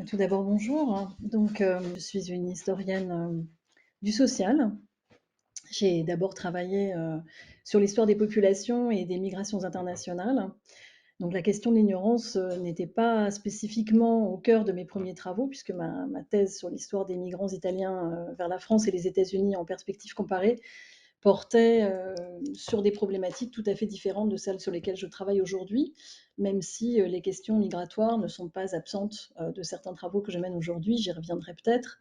Tout d'abord, bonjour. Je suis une historienne du social. J'ai d'abord travaillé sur l'histoire des populations et des migrations internationales. Donc, la question de l'ignorance n'était pas spécifiquement au cœur de mes premiers travaux, puisque ma thèse sur l'histoire des migrants italiens vers la France et les États-Unis en perspective comparée portait sur des problématiques tout à fait différentes de celles sur lesquelles je travaille aujourd'hui, même si les questions migratoires ne sont pas absentes de certains travaux que je mène aujourd'hui, j'y reviendrai peut-être,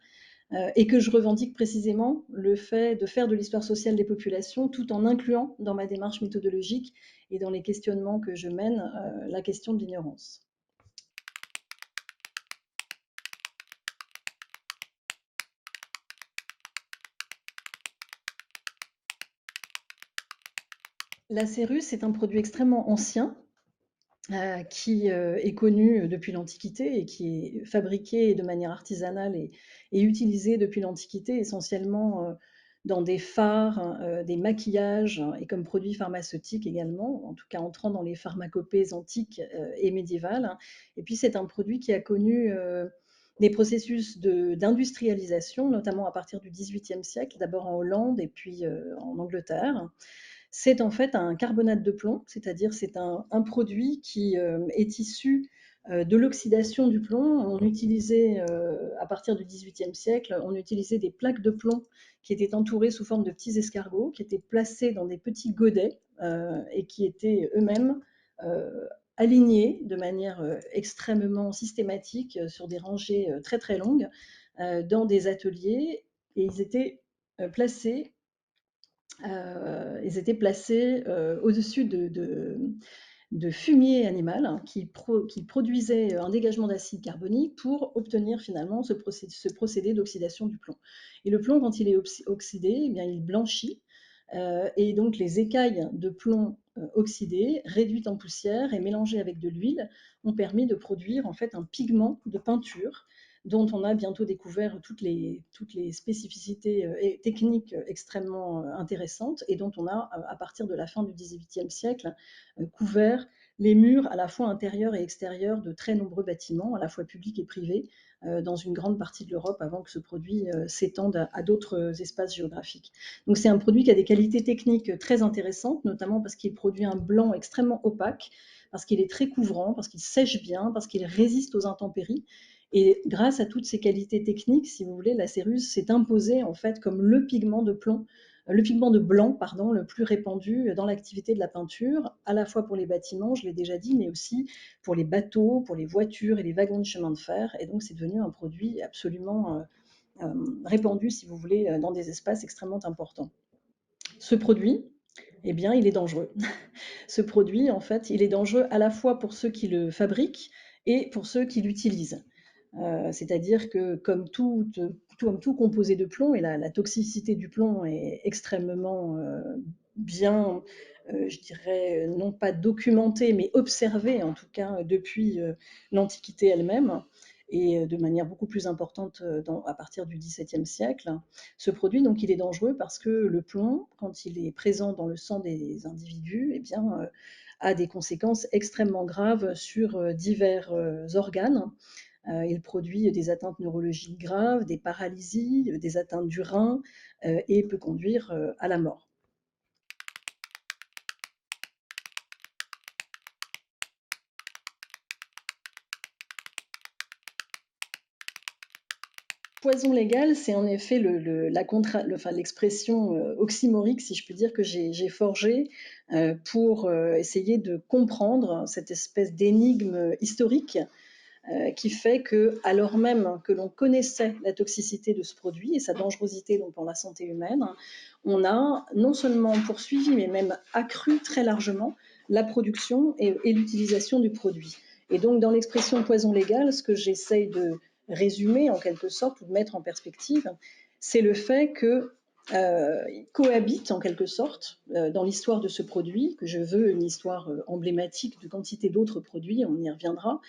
et que je revendique précisément le fait de faire de l'histoire sociale des populations tout en incluant dans ma démarche méthodologique et dans les questionnements que je mène la question de l'ignorance. La cérus est un produit extrêmement ancien qui est connu depuis l'Antiquité et qui est fabriqué de manière artisanale et utilisé depuis l'Antiquité essentiellement dans des fards, des maquillages et comme produit pharmaceutique également, en tout cas entrant dans les pharmacopées antiques et médiévales. Et puis c'est un produit qui a connu des processus d'industrialisation, notamment à partir du XVIIIe siècle, d'abord en Hollande et puis en Angleterre. C'est en fait un carbonate de plomb, c'est-à-dire c'est un produit qui est issu de l'oxydation du plomb. On utilisait, à partir du XVIIIe siècle, on utilisait des plaques de plomb qui étaient entourées sous forme de petits escargots, qui étaient placés dans des petits godets et qui étaient eux-mêmes euh, alignés de manière extrêmement systématique sur des rangées très très longues dans des ateliers et placés ils étaient placés au-dessus de fumier animal hein, qui produisait un dégagement d'acide carbonique pour obtenir finalement ce procédé d'oxydation du plomb. Et le plomb, quand il est oxydé, eh bien, il blanchit. Et donc les écailles de plomb oxydées, réduites en poussière et mélangées avec de l'huile, ont permis de produire en fait un pigment de peinture dont on a bientôt découvert toutes les spécificités et techniques extrêmement intéressantes et dont on a, à partir de la fin du XVIIIe siècle, couvert les murs à la fois intérieurs et extérieurs de très nombreux bâtiments, à la fois publics et privés, dans une grande partie de l'Europe avant que ce produit s'étende à d'autres espaces géographiques. Donc c'est un produit qui a des qualités techniques très intéressantes, notamment parce qu'il produit un blanc extrêmement opaque, parce qu'il est très couvrant, parce qu'il sèche bien, parce qu'il résiste aux intempéries. Et grâce à toutes ces qualités techniques, si vous voulez, la céruse s'est imposée en fait comme le pigment de plomb, le pigment de blanc, pardon, le plus répandu dans l'activité de la peinture, à la fois pour les bâtiments, je l'ai déjà dit, mais aussi pour les bateaux, pour les voitures et les wagons de chemin de fer. Et donc c'est devenu un produit absolument répandu, si vous voulez, dans des espaces extrêmement importants. Ce produit, eh bien, il est dangereux. Ce produit, en fait, il est dangereux à la fois pour ceux qui le fabriquent et pour ceux qui l'utilisent. C'est-à-dire que comme tout composé de plomb, et la toxicité du plomb est extrêmement bien, je dirais, non pas documentée, mais observée, en tout cas, depuis l'Antiquité elle-même, et de manière beaucoup plus importante à partir du XVIIe siècle. Ce produit, donc, il est dangereux parce que le plomb, quand il est présent dans le sang des individus, eh bien, a des conséquences extrêmement graves sur divers organes. Il produit des atteintes neurologiques graves, des paralysies, des atteintes du rein et peut conduire à la mort. Poison légal, c'est en effet l'expression oxymorique, si je puis dire, que j'ai forgée pour essayer de comprendre cette espèce d'énigme historique qui fait que, alors même que l'on connaissait la toxicité de ce produit et sa dangerosité donc, pour la santé humaine, on a non seulement poursuivi, mais même accru très largement la production et l'utilisation du produit. Et donc, dans l'expression poison légal, ce que j'essaye de résumer en quelque sorte ou de mettre en perspective, c'est le fait que cohabitent en quelque sorte dans l'histoire de ce produit, que je veux une histoire emblématique de quantité d'autres produits, on y reviendra,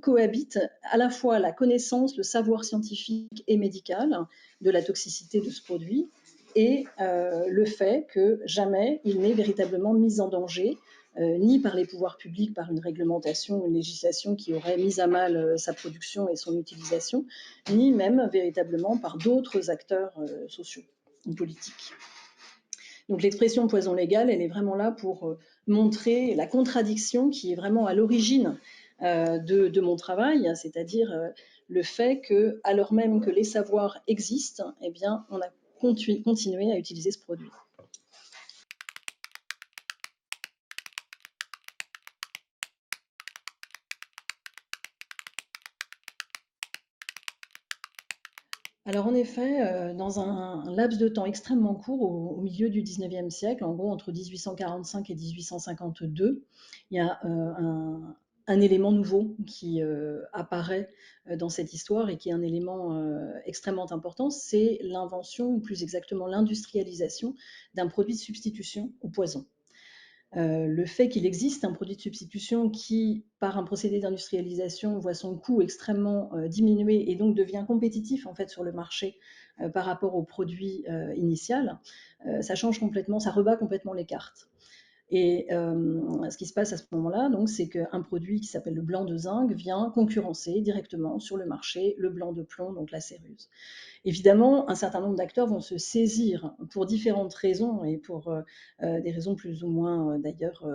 cohabitent à la fois la connaissance, le savoir scientifique et médical de la toxicité de ce produit et le fait que jamais il n'est véritablement mis en danger ni par les pouvoirs publics, par une réglementation, une législation qui aurait mis à mal sa production et son utilisation, ni même véritablement par d'autres acteurs sociaux ou politiques. Donc l'expression poison légal, elle est vraiment là pour montrer la contradiction qui est vraiment à l'origine de mon travail, c'est-à-dire le fait que, alors même que les savoirs existent, eh bien, on a continué à utiliser ce produit. Alors en effet, dans un laps de temps extrêmement court, au milieu du 19e siècle, en gros entre 1845 et 1852, il y a un élément nouveau qui apparaît dans cette histoire et qui est un élément extrêmement important, c'est l'invention, ou plus exactement l'industrialisation d'un produit de substitution au poison. Le fait qu'il existe un produit de substitution qui, par un procédé d'industrialisation, voit son coût extrêmement diminué et donc devient compétitif en fait sur le marché par rapport au produit initial, ça change complètement, ça rebat complètement les cartes. Et ce qui se passe à ce moment-là, donc, c'est qu'un produit qui s'appelle le blanc de zinc vient concurrencer directement sur le marché le blanc de plomb, donc la céruse. Évidemment, un certain nombre d'acteurs vont se saisir pour différentes raisons et pour des raisons plus ou moins d'ailleurs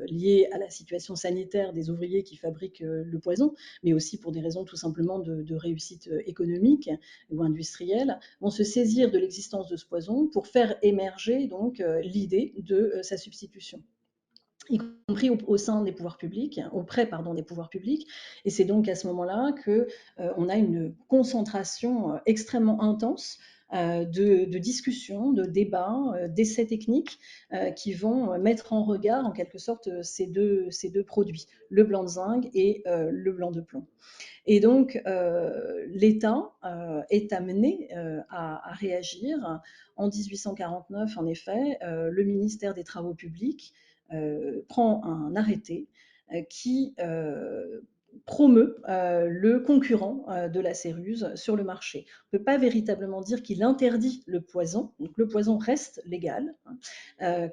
liées à la situation sanitaire des ouvriers qui fabriquent le poison, mais aussi pour des raisons tout simplement de réussite économique ou industrielle, vont se saisir de l'existence de ce poison pour faire émerger donc l'idée de sa substitution, y compris au sein des pouvoirs publics, auprès pardon, des pouvoirs publics. Et c'est donc à ce moment-là que on a une concentration extrêmement intense de discussions, de débats, d'essais techniques qui vont mettre en regard en quelque sorte ces deux produits, le blanc de zinc et le blanc de plomb. Et donc, l'État est amené à réagir. En 1849, en effet, le ministère des Travaux publics prend un arrêté qui promeut le concurrent de la céruse sur le marché. On ne peut pas véritablement dire qu'il interdit le poison, donc le poison reste légal,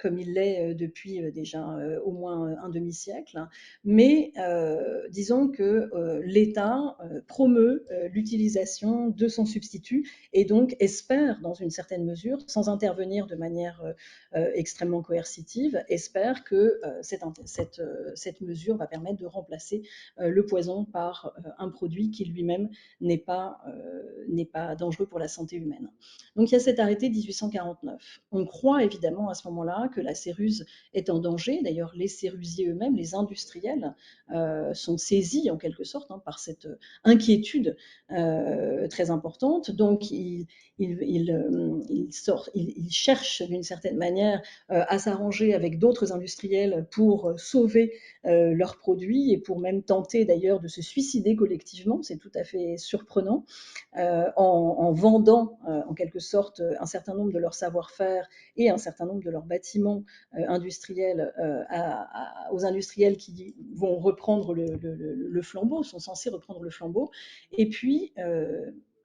comme il l'est depuis déjà au moins un demi-siècle, mais disons que l'État promeut l'utilisation de son substitut et donc espère, dans une certaine mesure, sans intervenir de manière extrêmement coercitive, espère que cette mesure va permettre de remplacer le poison par un produit qui lui-même n'est pas dangereux pour la santé humaine. Donc il y a cet arrêté de 1849. On croit évidemment à ce moment-là que la céruse est en danger. D'ailleurs, les cérusiers eux-mêmes, les industriels, sont saisis en quelque sorte par cette inquiétude très importante. Donc ils cherchent d'une certaine manière à s'arranger avec d'autres industriels pour sauver leurs produits et pour même tenter d'ailleurs de se suicider collectivement. C'est tout à fait surprenant. En vendant en quelque sorte un certain nombre de leur savoir-faire et un certain nombre de leurs bâtiments industriels aux industriels qui vont reprendre le flambeau, sont censés reprendre le flambeau. Et puis,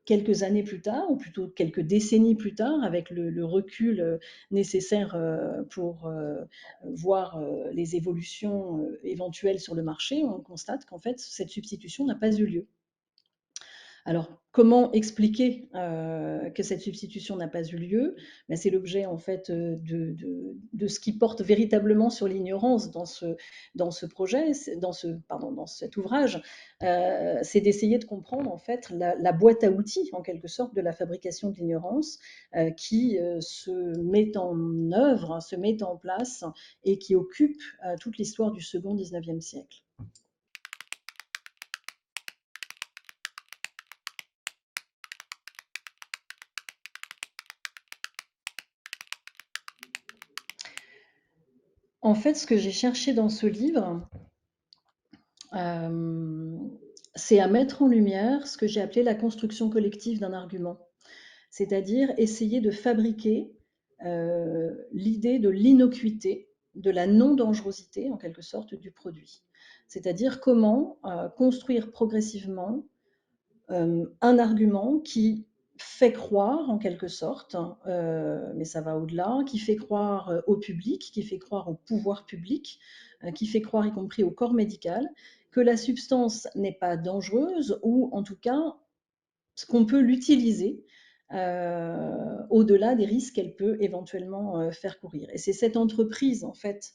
quelques années plus tard, ou plutôt quelques décennies plus tard, avec le recul nécessaire pour voir les évolutions éventuelles sur le marché, on constate qu'en fait, cette substitution n'a pas eu lieu. Alors, comment expliquer que cette substitution n'a pas eu lieu? Ben, c'est l'objet en fait de ce qui porte véritablement sur l'ignorance dans ce projet, dans cet ouvrage. C'est d'essayer de comprendre en fait la boîte à outils en quelque sorte de la fabrication de l'ignorance qui se met en œuvre, se met en place et qui occupe toute l'histoire du second 19e siècle. En fait, ce que j'ai cherché dans ce livre, euh, c'est à mettre en lumière ce que j'ai appelé la construction collective d'un argument, c'est-à-dire essayer de fabriquer l'idée de l'innocuité, de la non-dangerosité en quelque sorte du produit. C'est-à-dire comment construire progressivement un argument qui fait croire en quelque sorte, mais ça va au-delà, qui fait croire au public, qui fait croire au pouvoir public, qui fait croire y compris au corps médical, que la substance n'est pas dangereuse ou en tout cas qu'on peut l'utiliser au-delà des risques qu'elle peut éventuellement faire courir. Et c'est cette entreprise en fait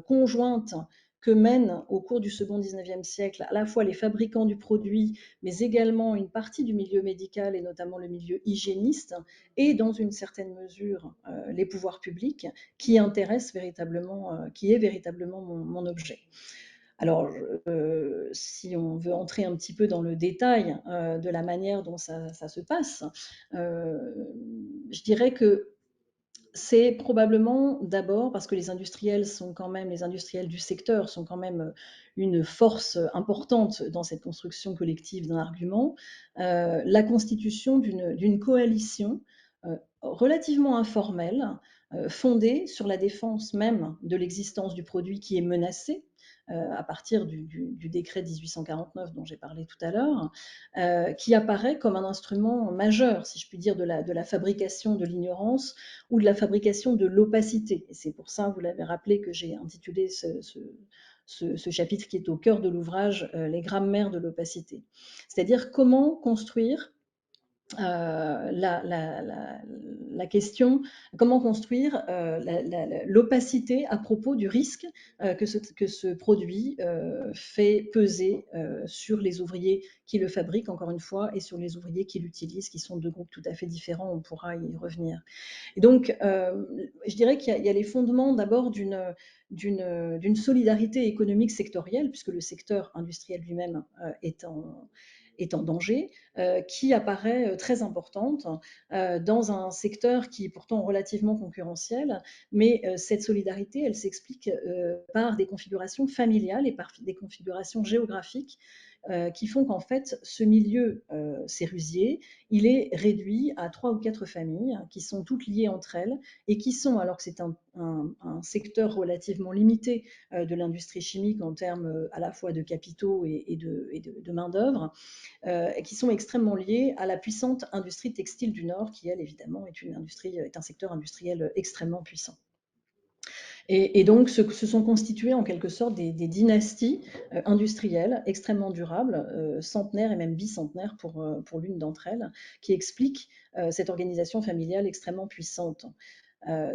conjointe que mènent au cours du second 19e siècle à la fois les fabricants du produit, mais également une partie du milieu médical et notamment le milieu hygiéniste, et dans une certaine mesure les pouvoirs publics, qui intéressent véritablement, qui est véritablement mon objet. Alors, si on veut entrer un petit peu dans le détail de la manière dont ça se passe, je dirais que c'est probablement d'abord parce que les industriels sont quand même, les industriels du secteur sont quand même une force importante dans cette construction collective d'un argument, la constitution d'une coalition relativement informelle, fondée sur la défense même de l'existence du produit qui est menacé, à partir du décret de 1849 dont j'ai parlé tout à l'heure, qui apparaît comme un instrument majeur, si je puis dire, de la fabrication de l'ignorance ou de la fabrication de l'opacité. Et c'est pour ça, vous l'avez rappelé, que j'ai intitulé ce chapitre qui est au cœur de l'ouvrage, Les grammaires de l'opacité. C'est-à-dire comment construire la question, comment construire l'opacité à propos du risque que ce produit fait peser sur les ouvriers qui le fabriquent, encore une fois, et sur les ouvriers qui l'utilisent, qui sont deux groupes tout à fait différents, on pourra y revenir. Et donc, je dirais qu'il y a les fondements d'abord d'une solidarité économique sectorielle, puisque le secteur industriel lui-même est en danger, qui apparaît très importante dans un secteur qui est pourtant relativement concurrentiel, mais cette solidarité, elle s'explique par des configurations familiales et par des configurations géographiques qui font qu'en fait, ce milieu sérusier, il est réduit à 3 ou 4 familles qui sont toutes liées entre elles et qui sont, alors que c'est un secteur relativement limité de l'industrie chimique en termes à la fois de capitaux et de main-d'œuvre, qui sont extrêmement liées à la puissante industrie textile du Nord, qui, elle, évidemment, est un secteur industriel extrêmement puissant. Et donc se sont constituées en quelque sorte des dynasties industrielles extrêmement durables, centenaires et même bicentenaires pour l'une d'entre elles, qui expliquent cette organisation familiale extrêmement puissante. La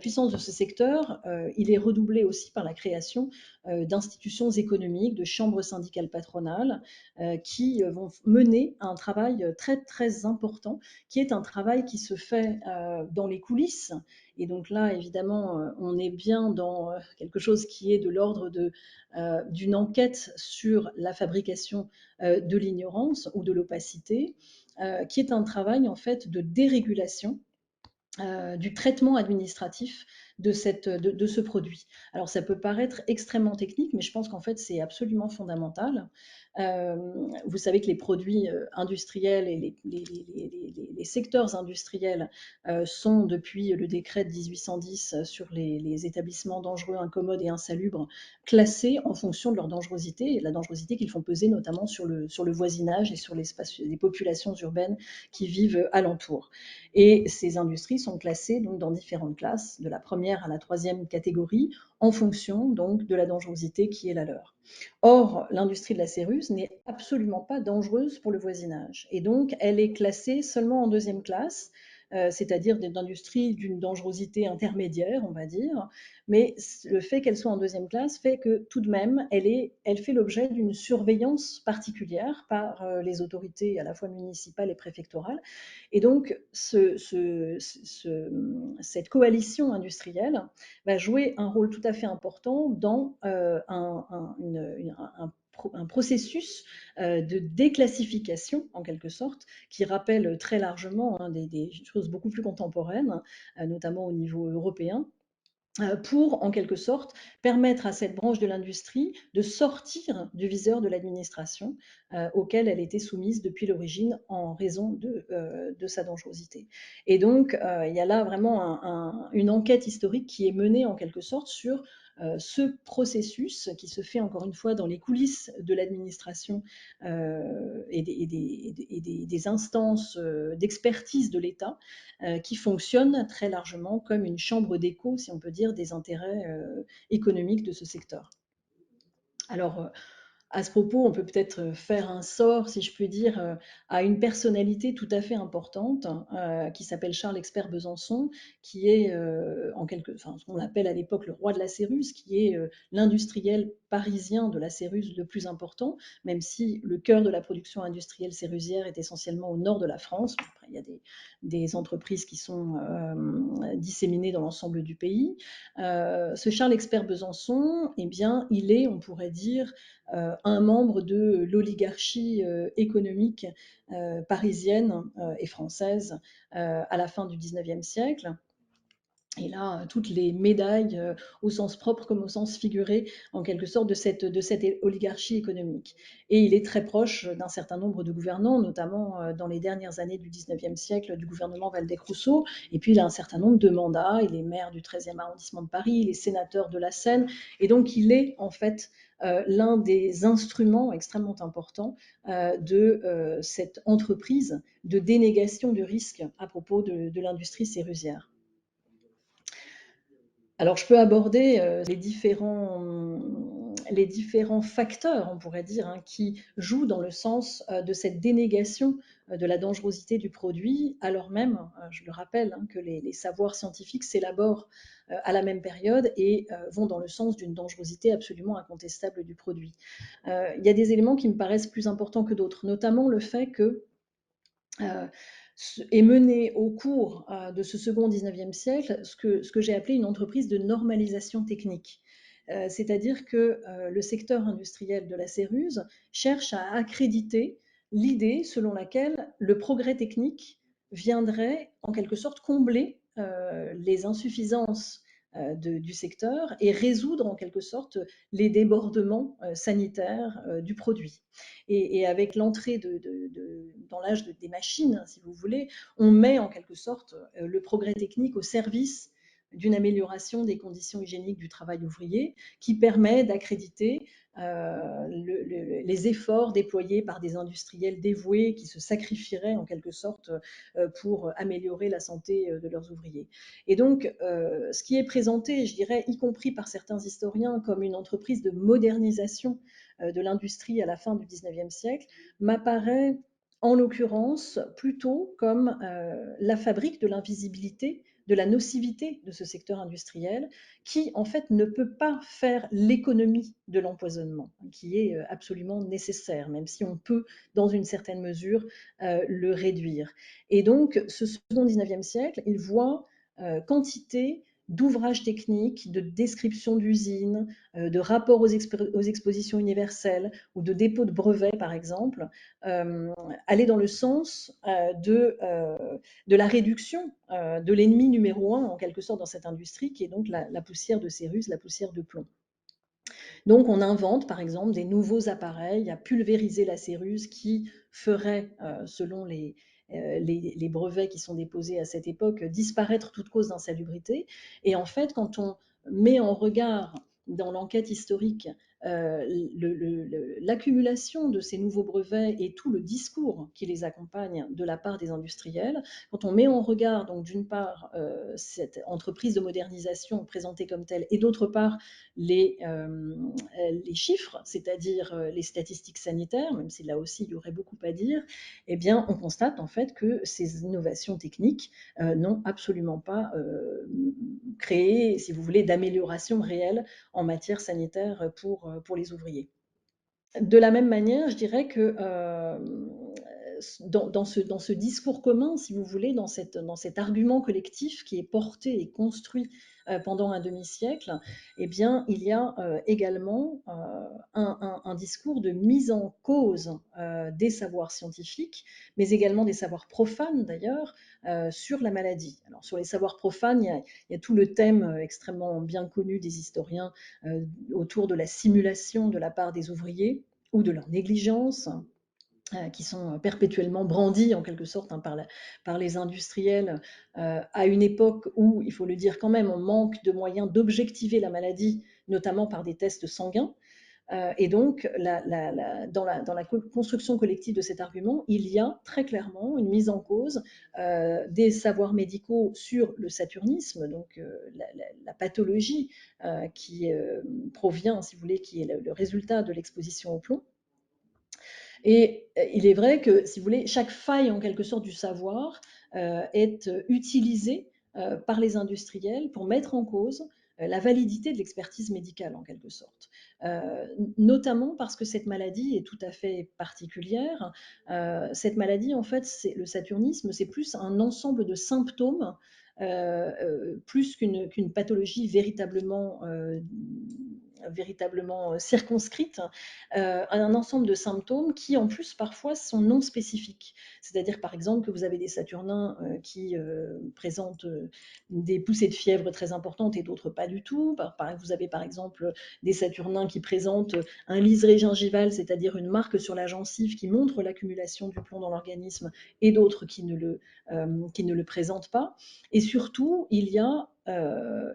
puissance de ce secteur, il est redoublé aussi par la création d'institutions économiques, de chambres syndicales patronales, qui vont mener un travail très très important, qui est un travail qui se fait dans les coulisses. Et donc là, évidemment, on est bien dans quelque chose qui est de l'ordre d'une enquête sur la fabrication de l'ignorance ou de l'opacité, qui est un travail en fait de dérégulation du traitement administratif de ce produit. Alors ça peut paraître extrêmement technique, mais je pense qu'en fait c'est absolument fondamental. Vous savez que les produits industriels et les secteurs industriels sont, depuis le décret de 1810 sur les établissements dangereux, incommodes et insalubres, classés en fonction de leur dangerosité, et la dangerosité qu'ils font peser notamment sur le voisinage et sur les populations urbaines qui vivent alentour. Et ces industries sont classées donc dans différentes classes, de la première à la troisième catégorie, en fonction donc de la dangerosité qui est la leur. Or, l'industrie de la céruse n'est absolument pas dangereuse pour le voisinage. Et donc, elle est classée seulement en deuxième classe, c'est-à-dire d'industrie d'une dangerosité intermédiaire, on va dire. Mais le fait qu'elle soit en deuxième classe fait que tout de même, elle fait l'objet d'une surveillance particulière par les autorités à la fois municipales et préfectorales. Et donc, cette coalition industrielle va jouer un rôle tout à fait important dans un processus de déclassification, en quelque sorte, qui rappelle très largement des choses beaucoup plus contemporaines, notamment au niveau européen, pour, en quelque sorte, permettre à cette branche de l'industrie de sortir du viseur de l'administration auquel elle était soumise depuis l'origine en raison de sa dangerosité. Et donc, il y a là vraiment une enquête historique qui est menée, en quelque sorte, sur ce processus qui se fait encore une fois dans les coulisses de l'administration et des instances d'expertise de l'État, qui fonctionne très largement comme une chambre d'écho, si on peut dire, des intérêts économiques de ce secteur. Alors, à ce propos, on peut peut-être faire un sort, si je puis dire, à une personnalité tout à fait importante, qui s'appelle Charles Expert Besançon, qui est enfin, ce qu'on appelle à l'époque le roi de la Céruse, qui est l'industriel parisien de la Céruse le plus important, même si le cœur de la production industrielle cérusière est essentiellement au nord de la France. Après, il y a des entreprises qui sont disséminées dans l'ensemble du pays. Ce Charles Expert Besançon, eh bien, il est, on pourrait dire, un membre de l'oligarchie économique parisienne et française à la fin du XIXe siècle. Et là, toutes les médailles, au sens propre comme au sens figuré, en quelque sorte, de cette oligarchie économique. Et il est très proche d'un certain nombre de gouvernants, notamment dans les dernières années du XIXe siècle, du gouvernement Waldeck-Rousseau. Et puis, il a un certain nombre de mandats. Il est maire du 13e arrondissement de Paris, il est sénateur de la Seine. Et donc, il est, en fait, l'un des instruments extrêmement importants de cette entreprise de dénégation du risque à propos de l'industrie cérusière. Alors, je peux aborder les différents facteurs, on pourrait dire, hein, qui jouent dans le sens de cette dénégation de la dangerosité du produit, alors même, je le rappelle, hein, que les savoirs scientifiques s'élaborent à la même période et vont dans le sens d'une dangerosité absolument incontestable du produit. Il y a des éléments qui me paraissent plus importants que d'autres, notamment le fait que est menée au cours de ce second 19e siècle ce que j'ai appelé une entreprise de normalisation technique. C'est-à-dire que le secteur industriel de la Céruse cherche à accréditer l'idée selon laquelle le progrès technique viendrait en quelque sorte combler les insuffisances du secteur et résoudre en quelque sorte les débordements sanitaires du produit. Et avec l'entrée dans l'âge des machines, si vous voulez, on met en quelque sorte le progrès technique au service d'une amélioration des conditions hygiéniques du travail ouvrier qui permet d'accréditer les efforts déployés par des industriels dévoués qui se sacrifieraient en quelque sorte pour améliorer la santé de leurs ouvriers. Et donc, ce qui est présenté, je dirais, y compris par certains historiens, comme une entreprise de modernisation de l'industrie à la fin du XIXe siècle, m'apparaît en l'occurrence plutôt comme la fabrique de l'invisibilité, de la nocivité de ce secteur industriel, qui en fait ne peut pas faire l'économie de l'empoisonnement, qui est absolument nécessaire, même si on peut, dans une certaine mesure, le réduire. Et donc, ce second 19e siècle, il voit quantité d'ouvrages techniques, de descriptions d'usines, de rapports aux expositions universelles ou de dépôts de brevets, par exemple, aller dans le sens de la réduction de l'ennemi numéro un, en quelque sorte, dans cette industrie, qui est donc la poussière de Céruse, la poussière de plomb. Donc, on invente, par exemple, des nouveaux appareils à pulvériser la céruse qui feraient, selon les brevets qui sont déposés à cette époque, disparaître toute cause d'insalubrité. Et en fait, quand on met en regard dans l'enquête historique l'accumulation de ces nouveaux brevets et tout le discours qui les accompagne de la part des industriels, quand on met en regard donc d'une part cette entreprise de modernisation présentée comme telle et d'autre part les chiffres, c'est-à-dire les statistiques sanitaires, même si là aussi il y aurait beaucoup à dire, eh bien on constate en fait que ces innovations techniques n'ont absolument pas créé, si vous voulez, d'amélioration réelle en matière sanitaire pour les ouvriers. De la même manière, je dirais que dans ce discours commun, si vous voulez, dans cet argument collectif qui est porté et construit pendant un demi-siècle, eh bien, il y a également un discours de mise en cause des savoirs scientifiques, mais également des savoirs profanes d'ailleurs, sur la maladie. Alors, sur les savoirs profanes, il y a tout le thème extrêmement bien connu des historiens autour de la simulation de la part des ouvriers ou de leur négligence, qui sont perpétuellement brandis en quelque sorte hein, par les industriels à une époque où, il faut le dire quand même, on manque de moyens d'objectiver la maladie notamment par des tests sanguins. Et donc, dans la construction collective de cet argument, il y a très clairement une mise en cause des savoirs médicaux sur le saturnisme, donc la pathologie qui provient, si vous voulez, qui est le résultat de l'exposition au plomb. Et il est vrai que, si vous voulez, chaque faille en quelque sorte du savoir est utilisée par les industriels pour mettre en cause la validité de l'expertise médicale en quelque sorte. Notamment parce que cette maladie est tout à fait particulière. Cette maladie, en fait, le saturnisme, c'est plus un ensemble de symptômes plus qu'une pathologie véritablement circonscrite, un ensemble de symptômes qui, en plus, parfois sont non spécifiques. C'est-à-dire, par exemple, que vous avez des Saturnins qui présentent des poussées de fièvre très importantes et d'autres pas du tout. Vous avez, par exemple, des Saturnins qui présentent un liseré gingival, c'est-à-dire une marque sur la gencive qui montre l'accumulation du plomb dans l'organisme, et d'autres qui ne le présentent pas. Et surtout, il y a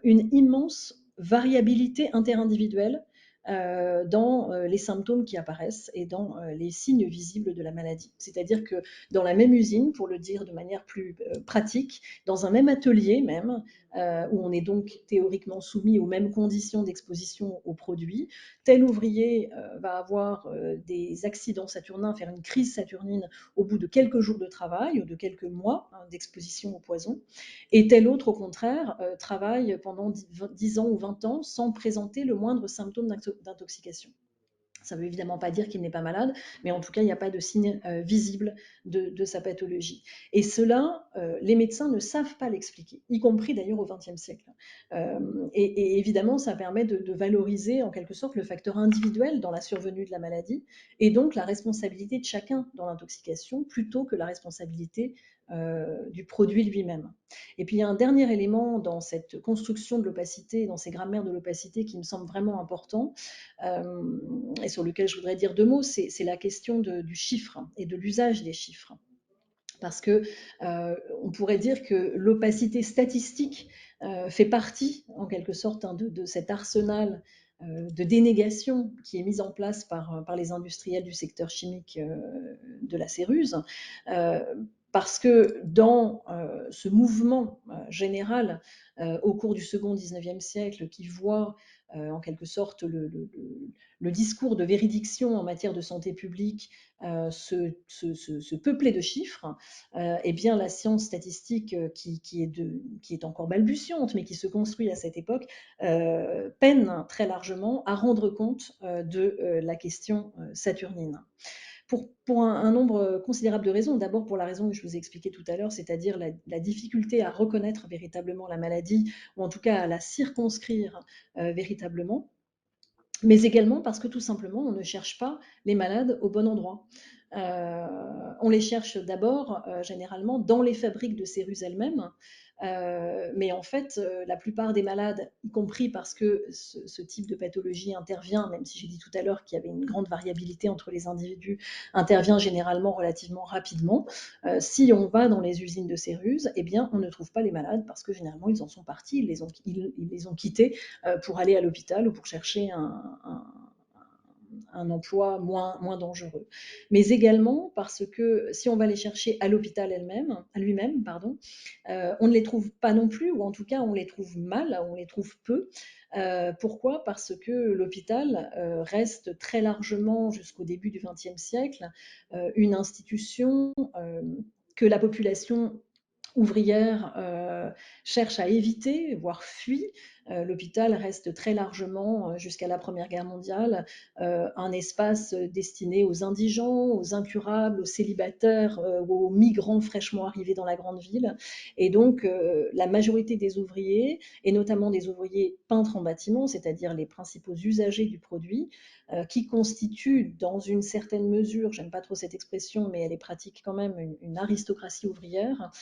une immense variabilité interindividuelle dans les symptômes qui apparaissent et dans les signes visibles de la maladie. C'est-à-dire que dans la même usine, pour le dire de manière plus pratique, dans un même atelier même, où on est donc théoriquement soumis aux mêmes conditions d'exposition aux produits, tel ouvrier va avoir des accidents saturnins, faire une crise saturnine au bout de quelques jours de travail ou de quelques mois d'exposition au poison, et tel autre, au contraire, travaille pendant 10 ans ou 20 ans sans présenter le moindre symptôme d'intoxication. Ça ne veut évidemment pas dire qu'il n'est pas malade, mais en tout cas, il n'y a pas de signe visible de sa pathologie. Et cela, les médecins ne savent pas l'expliquer, y compris d'ailleurs au XXe siècle. Et évidemment, ça permet de valoriser en quelque sorte le facteur individuel dans la survenue de la maladie, et donc la responsabilité de chacun dans l'intoxication, plutôt que la responsabilité du produit lui-même. Et puis il y a un dernier élément dans cette construction de l'opacité, dans ces grammaires de l'opacité qui me semble vraiment important, et sur lequel je voudrais dire deux mots, c'est la question du chiffre et de l'usage des chiffres. Parce que on pourrait dire que l'opacité statistique fait partie, en quelque sorte, de cet arsenal de dénégation qui est mise en place par les industriels du secteur chimique de la céruse. Parce que dans ce mouvement général au cours du second 19e siècle qui voit en quelque sorte le discours de véridiction en matière de santé publique se peupler de chiffres, eh bien la science statistique qui est encore balbutiante, mais qui se construit à cette époque, peine très largement à rendre compte de la question saturnine. Pour un nombre considérable de raisons. D'abord pour la raison que je vous ai expliquée tout à l'heure, c'est-à-dire la difficulté à reconnaître véritablement la maladie, ou en tout cas à la circonscrire véritablement, mais également parce que tout simplement, on ne cherche pas les malades au bon endroit. On les cherche d'abord, généralement, dans les fabriques de cérus elles-mêmes, mais en fait, la plupart des malades, y compris parce que ce type de pathologie intervient, même si j'ai dit tout à l'heure qu'il y avait une grande variabilité entre les individus, intervient généralement relativement rapidement. Si on va dans les usines de céruse, eh bien, on ne trouve pas les malades parce que généralement, ils en sont partis, ils les ont quittés pour aller à l'hôpital ou pour chercher un emploi moins dangereux. Mais également parce que si on va les chercher à l'hôpital lui-même, on ne les trouve pas non plus, ou en tout cas on les trouve mal, on les trouve peu. Pourquoi? Parce que l'hôpital reste très largement, jusqu'au début du XXe siècle, une institution que la population ouvrière cherche à éviter, voire fuit. L'hôpital reste très largement, jusqu'à la Première Guerre mondiale, un espace destiné aux indigents, aux incurables, aux célibataires, aux migrants fraîchement arrivés dans la grande ville. Et donc, la majorité des ouvriers, et notamment des ouvriers peintres en bâtiment, c'est-à-dire les principaux usagers du produit, qui constituent dans une certaine mesure, j'aime pas trop cette expression, mais elle est pratique quand même, une aristocratie ouvrière,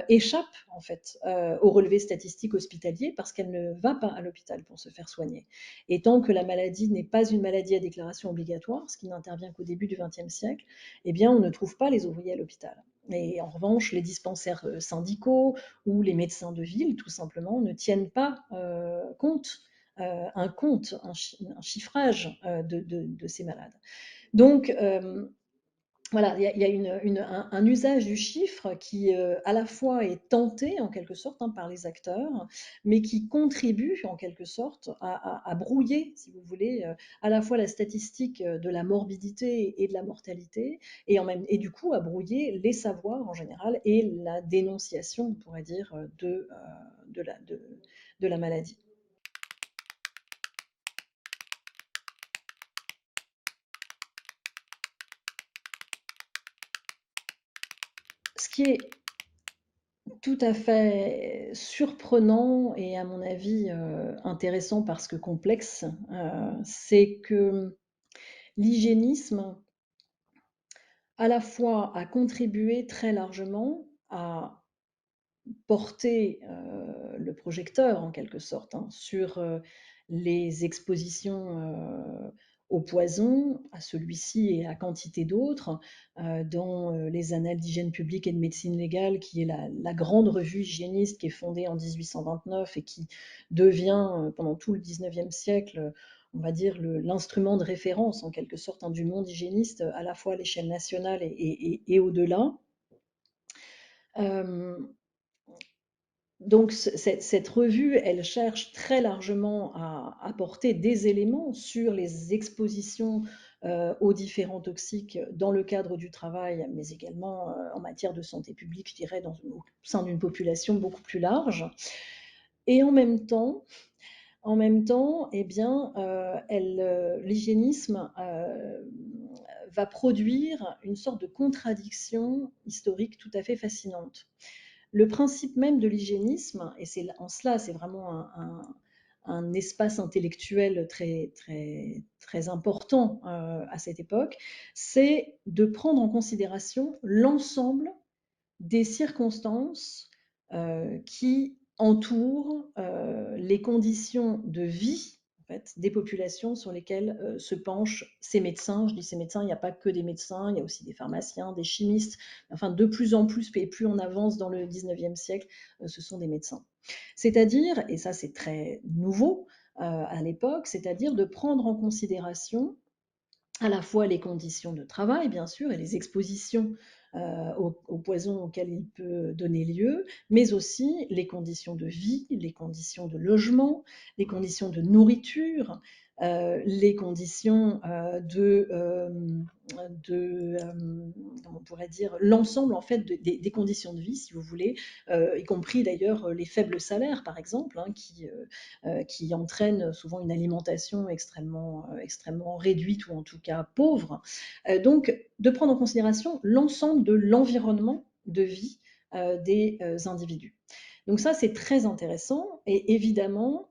échappe en fait au relevé statistique hospitalier parce qu'elle ne va pas à l'hôpital pour se faire soigner. Et tant que la maladie n'est pas une maladie à déclaration obligatoire, ce qui n'intervient qu'au début du XXe siècle, eh bien on ne trouve pas les ouvriers à l'hôpital. Et en revanche, les dispensaires syndicaux ou les médecins de ville, tout simplement, ne tiennent pas compte un compte, un chiffrage de ces malades. Donc, voilà, il y a un usage du chiffre qui, à la fois est tenté en quelque sorte hein, par les acteurs, mais qui contribue en quelque sorte à brouiller, si vous voulez, à la fois la statistique de la morbidité et de la mortalité, et du coup à brouiller les savoirs en général et la dénonciation, on pourrait dire, de, de la maladie. Ce qui est tout à fait surprenant et à mon avis, intéressant parce que complexe, c'est que l'hygiénisme, à la fois, a contribué très largement à porter le projecteur en quelque sorte hein, sur les expositions au poison, à celui-ci et à quantité d'autres, dans les annales d'hygiène publique et de médecine légale, qui est la grande revue hygiéniste qui est fondée en 1829 et qui devient pendant tout le 19e siècle on va dire, l'instrument de référence en quelque sorte hein, du monde hygiéniste, à la fois à l'échelle nationale et au-delà. Euh, donc cette revue, elle cherche très largement à apporter des éléments sur les expositions aux différents toxiques dans le cadre du travail, mais également en matière de santé publique, je dirais, au sein d'une population beaucoup plus large. Et en même temps eh bien, l'hygiénisme va produire une sorte de contradiction historique tout à fait fascinante. Le principe même de l'hygiénisme, et c'est en cela, c'est vraiment un espace intellectuel très, très, très important à cette époque, c'est de prendre en considération l'ensemble des circonstances qui entourent les conditions de vie en fait, des populations sur lesquelles se penchent ces médecins. Je dis ces médecins, il n'y a pas que des médecins, il y a aussi des pharmaciens, des chimistes. Enfin, de plus en plus, et plus on avance dans le 19e siècle, ce sont des médecins. C'est-à-dire, et ça c'est très nouveau à l'époque, c'est-à-dire de prendre en considération à la fois les conditions de travail, bien sûr, et les expositions aux poisons auxquels il peut donner lieu, mais aussi les conditions de vie, les conditions de logement, les conditions de nourriture, les conditions comment on pourrait dire, l'ensemble en fait des conditions de vie, si vous voulez, y compris d'ailleurs les faibles salaires, par exemple, hein, qui entraînent souvent une alimentation extrêmement réduite ou en tout cas pauvre. Donc, de prendre en considération l'ensemble de l'environnement de vie des individus. Donc ça, c'est très intéressant et évidemment,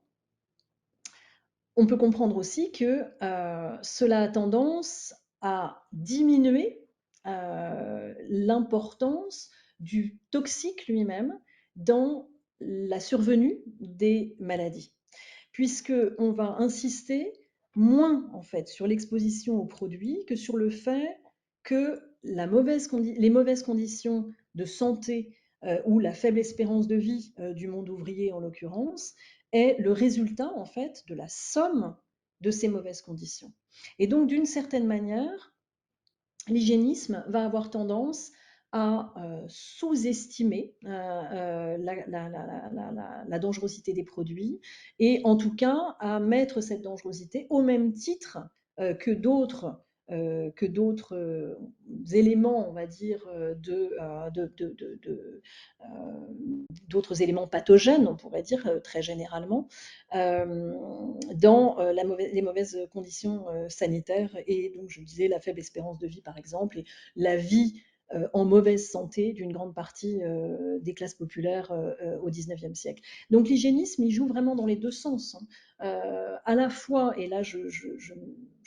on peut comprendre aussi que cela a tendance à diminuer l'importance du toxique lui-même dans la survenue des maladies, puisqu'on va insister moins en fait sur l'exposition aux produits que sur le fait que les mauvaises conditions de santé ou la faible espérance de vie du monde ouvrier en l'occurrence est le résultat en fait de la somme de ces mauvaises conditions. Et donc d'une certaine manière, l'hygiénisme va avoir tendance à sous-estimer la dangerosité des produits et en tout cas à mettre cette dangerosité au même titre que d'autres éléments, on va dire, d'autres éléments pathogènes, on pourrait dire très généralement, dans les mauvaises conditions sanitaires et donc je disais la faible espérance de vie par exemple et la vie en mauvaise santé d'une grande partie des classes populaires au XIXe siècle. Donc l'hygiénisme, il joue vraiment dans les deux sens. Hein. À la fois, et là je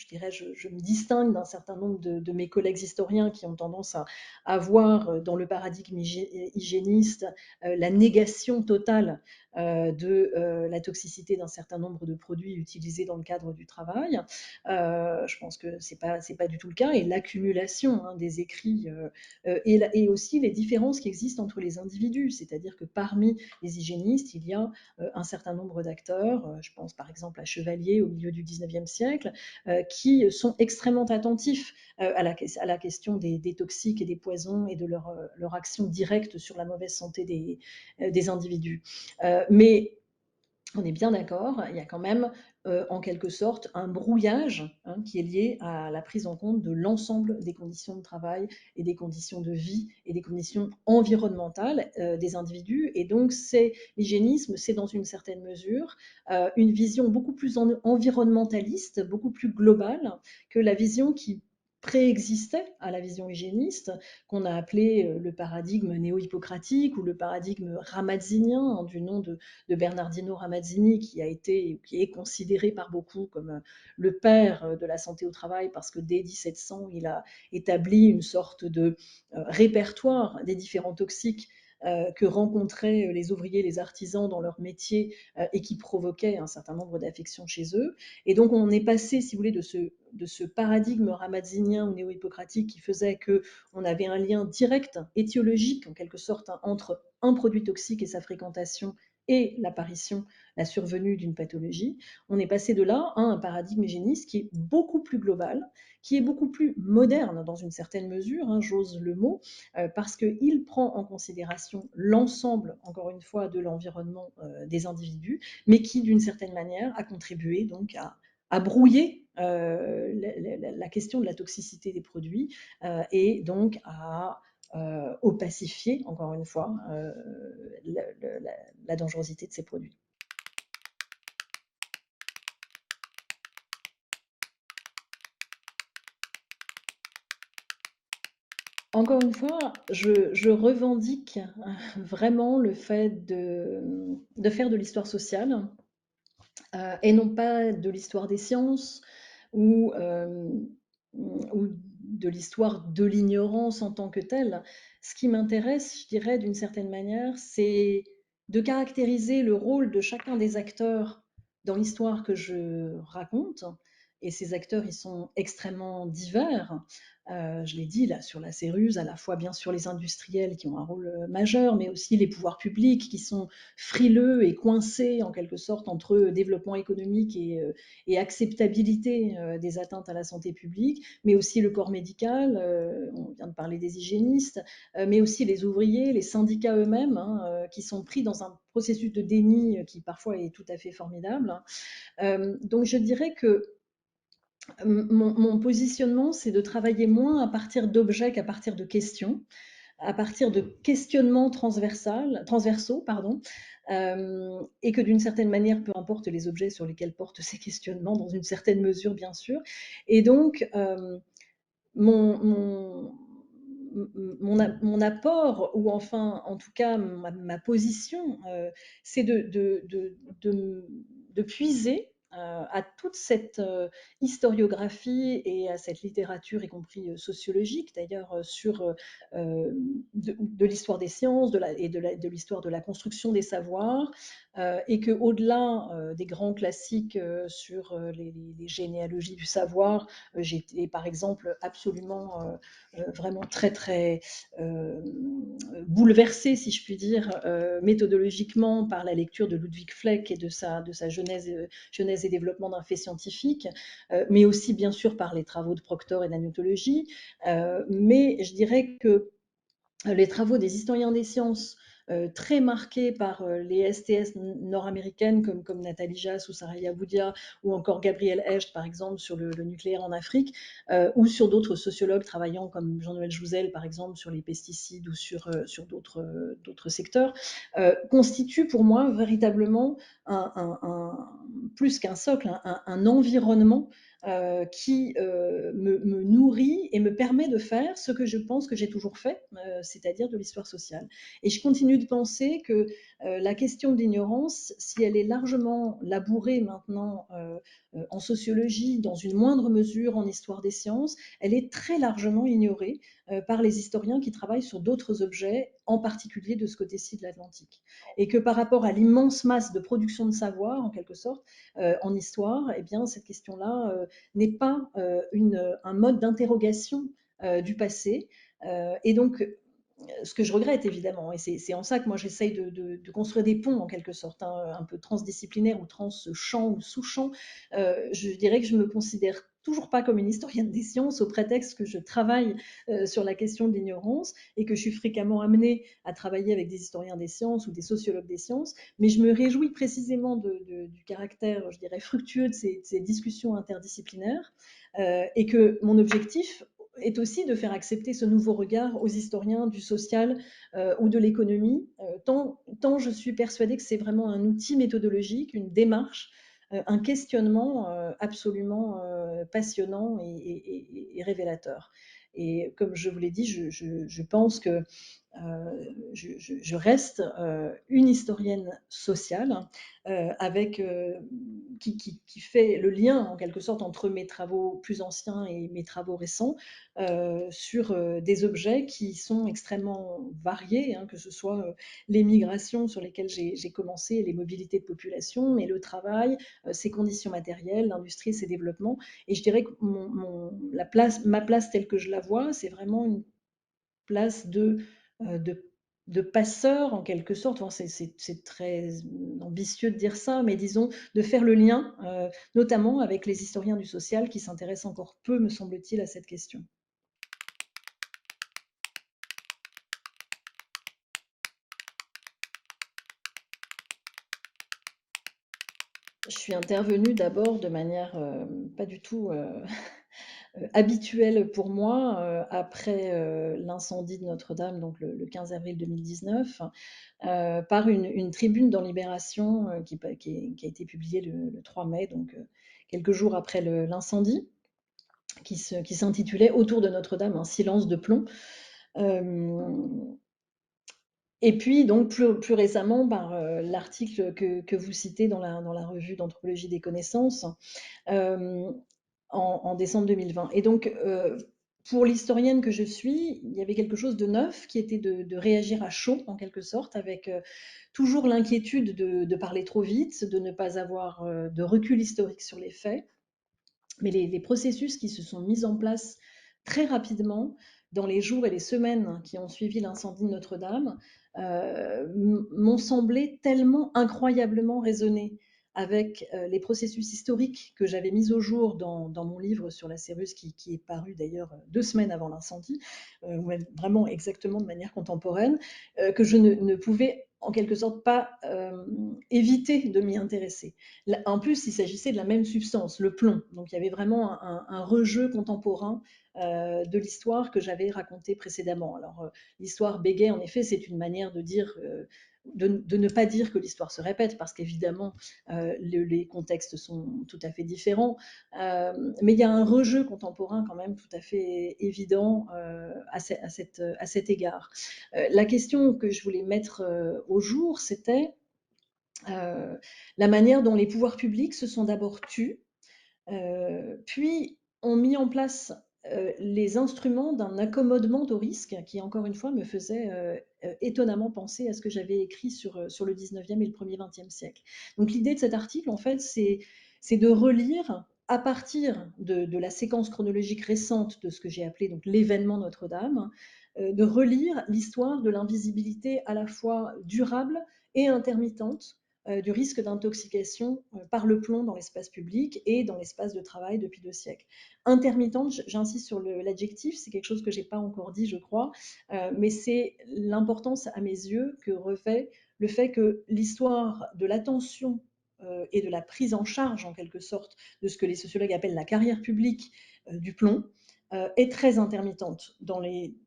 dirais, je me distingue d'un certain nombre de mes collègues historiens qui ont tendance à voir dans le paradigme hygiéniste la négation totale de la toxicité d'un certain nombre de produits utilisés dans le cadre du travail. Je pense que c'est pas du tout le cas et l'accumulation hein, des écrits et aussi les différences qui existent entre les individus, c'est-à-dire que parmi les hygiénistes, il y a un certain nombre d'acteurs, je pense par exemple à Chevalier au milieu du 19e siècle, qui sont extrêmement attentifs à la question des toxiques et des poisons et de leur action directe sur la mauvaise santé des individus. Mais on est bien d'accord, il y a quand même en quelque sorte un brouillage qui est lié à la prise en compte de l'ensemble des conditions de travail et des conditions de vie et des conditions environnementales des individus. Et donc l'hygiénisme, c'est dans une certaine mesure une vision beaucoup plus environnementaliste, beaucoup plus globale que la vision qui préexistait à la vision hygiéniste, qu'on a appelé le paradigme néo-hippocratique ou le paradigme ramazinien, du nom de Bernardino Ramazzini, qui est considéré par beaucoup comme le père de la santé au travail, parce que dès 1700, il a établi une sorte de répertoire des différents toxiques que rencontraient les ouvriers, les artisans dans leur métier et qui provoquaient un certain nombre d'affections chez eux. Et donc on est passé, si vous voulez, de ce paradigme ramadzinien ou néo-hippocratique qui faisait qu'on avait un lien direct, étiologique en quelque sorte, entre un produit toxique et sa fréquentation et l'apparition, la survenue d'une pathologie. On est passé de là à un paradigme hygiéniste qui est beaucoup plus global, qui est beaucoup plus moderne dans une certaine mesure, j'ose le mot, parce qu'il prend en considération l'ensemble, encore une fois, de l'environnement des individus, mais qui, d'une certaine manière, a contribué donc à brouiller la question de la toxicité des produits et donc à opacifier, encore une fois, la dangerosité de ces produits. Encore une fois, je revendique vraiment le fait de faire de l'histoire sociale et non pas de l'histoire des sciences ou, ou de l'histoire de l'ignorance en tant que telle. Ce qui m'intéresse, je dirais, d'une certaine manière, c'est de caractériser le rôle de chacun des acteurs dans l'histoire que je raconte. Et ces acteurs, ils sont extrêmement divers. Je l'ai dit là sur la Céruse, à la fois bien sûr les industriels qui ont un rôle majeur, mais aussi les pouvoirs publics qui sont frileux et coincés en quelque sorte entre développement économique et acceptabilité des atteintes à la santé publique, mais aussi le corps médical, on vient de parler des hygiénistes, mais aussi les ouvriers, les syndicats eux-mêmes, qui sont pris dans un processus de déni qui parfois est tout à fait formidable. Donc je dirais que mon positionnement, c'est de travailler moins à partir d'objets qu'à partir de questions, à partir de questionnements transversaux, pardon, et que d'une certaine manière, peu importe les objets sur lesquels portent ces questionnements, dans une certaine mesure, bien sûr. Et donc, mon, mon, mon apport, ou enfin, en tout cas, ma position, c'est de puiser à toute cette historiographie et à cette littérature, y compris sociologique d'ailleurs, sur de l'histoire des sciences de l'histoire de la construction des savoirs, et qu'au-delà des grands classiques sur les généalogies du savoir, j'ai été par exemple absolument vraiment très très bouleversée, si je puis dire, méthodologiquement par la lecture de Ludwig Fleck et de sa genèse et développement d'un fait scientifique, mais aussi bien sûr par les travaux de Proctor et d'agnotologie. Mais je dirais que les travaux des historiens des sciences, très marqués par les STS nord-américaines comme Nathalie Jass ou Saraya Boudia, ou encore Gabriel Hecht, par exemple, sur le nucléaire en Afrique, ou sur d'autres sociologues travaillant comme Jean-Noël Jouzel, par exemple, sur les pesticides ou sur d'autres secteurs, constituent pour moi véritablement plus qu'un socle, un environnement qui me nourrit et me permet de faire ce que je pense que j'ai toujours fait, c'est-à-dire de l'histoire sociale. Et je continue de penser que la question de l'ignorance, si elle est largement labourée maintenant en sociologie, dans une moindre mesure en histoire des sciences, elle est très largement ignorée par les historiens qui travaillent sur d'autres objets, en particulier de ce côté-ci de l'Atlantique. Et que par rapport à l'immense masse de production de savoir, en quelque sorte, en histoire, eh bien, cette question-là n'est pas un mode d'interrogation du passé. Et donc, ce que je regrette évidemment, et c'est en ça que moi j'essaye de construire des ponts en quelque sorte, hein, un peu transdisciplinaires ou trans-champs ou sous-champs. Je dirais que je me considère toujours pas comme une historienne des sciences, au prétexte que je travaille sur la question de l'ignorance et que je suis fréquemment amenée à travailler avec des historiens des sciences ou des sociologues des sciences, mais je me réjouis précisément du caractère, je dirais, fructueux de ces discussions interdisciplinaires, et que mon objectif est aussi de faire accepter ce nouveau regard aux historiens du social ou de l'économie, tant je suis persuadée que c'est vraiment un outil méthodologique, une démarche, un questionnement absolument passionnant et révélateur. Et comme je vous l'ai dit, je pense que je reste une historienne sociale avec, qui fait le lien en quelque sorte entre mes travaux plus anciens et mes travaux récents sur des objets qui sont extrêmement variés, hein, que ce soit les migrations sur lesquelles j'ai commencé, les mobilités de population, mais le travail, ses conditions matérielles, l'industrie, ses développements. Et je dirais que ma place telle que je la vois, c'est vraiment une place de passeur en quelque sorte. Enfin, c'est très ambitieux de dire ça, mais disons de faire le lien, notamment avec les historiens du social qui s'intéressent encore peu, me semble-t-il, à cette question. Je suis intervenue d'abord de manière pas du tout habituelle pour moi après l'incendie de Notre-Dame, donc le 15 avril 2019, par une tribune dans Libération qui a été publiée le 3 mai, donc quelques jours après l'incendie, qui s'intitulait Autour de Notre-Dame, un silence de plomb. Euh, et puis, donc, plus récemment, par l'article que vous citez dans la revue d'anthropologie des connaissances, euh, en décembre 2020. Et donc, pour l'historienne que je suis, il y avait quelque chose de neuf qui était de réagir à chaud, en quelque sorte, avec toujours l'inquiétude de parler trop vite, de ne pas avoir de recul historique sur les faits, mais les processus qui se sont mis en place très rapidement dans les jours et les semaines qui ont suivi l'incendie de Notre-Dame m'ont semblé tellement incroyablement résonner avec les processus historiques que j'avais mis au jour dans mon livre sur la Cérus, qui est paru d'ailleurs 2 semaines avant l'incendie, vraiment exactement de manière contemporaine, que je ne pouvais en quelque sorte pas éviter de m'y intéresser. En plus, il s'agissait de la même substance, le plomb. Donc il y avait vraiment un rejeu contemporain de l'histoire que j'avais racontée précédemment. Alors l'histoire bégait, en effet, c'est une manière de dire, de ne pas dire que l'histoire se répète, parce qu'évidemment les contextes sont tout à fait différents, mais il y a un rejeu contemporain quand même tout à fait évident à cet égard. La question que je voulais mettre au jour, c'était la manière dont les pouvoirs publics se sont d'abord tus, puis ont mis en place les instruments d'un accommodement au risque qui, encore une fois, me faisait étonnamment penser à ce que j'avais écrit sur le 19e et le premier 20e siècle. Donc l'idée de cet article, en fait, c'est de relire à partir de la séquence chronologique récente de ce que j'ai appelé donc l'événement Notre-Dame, de relire l'histoire de l'invisibilité à la fois durable et intermittente du risque d'intoxication par le plomb dans l'espace public et dans l'espace de travail depuis 2 siècles. Intermittente, j'insiste sur l'adjectif, c'est quelque chose que je n'ai pas encore dit, je crois, mais c'est l'importance à mes yeux que revêt le fait que l'histoire de l'attention et de la prise en charge, en quelque sorte, de ce que les sociologues appellent la carrière publique du plomb, est très intermittente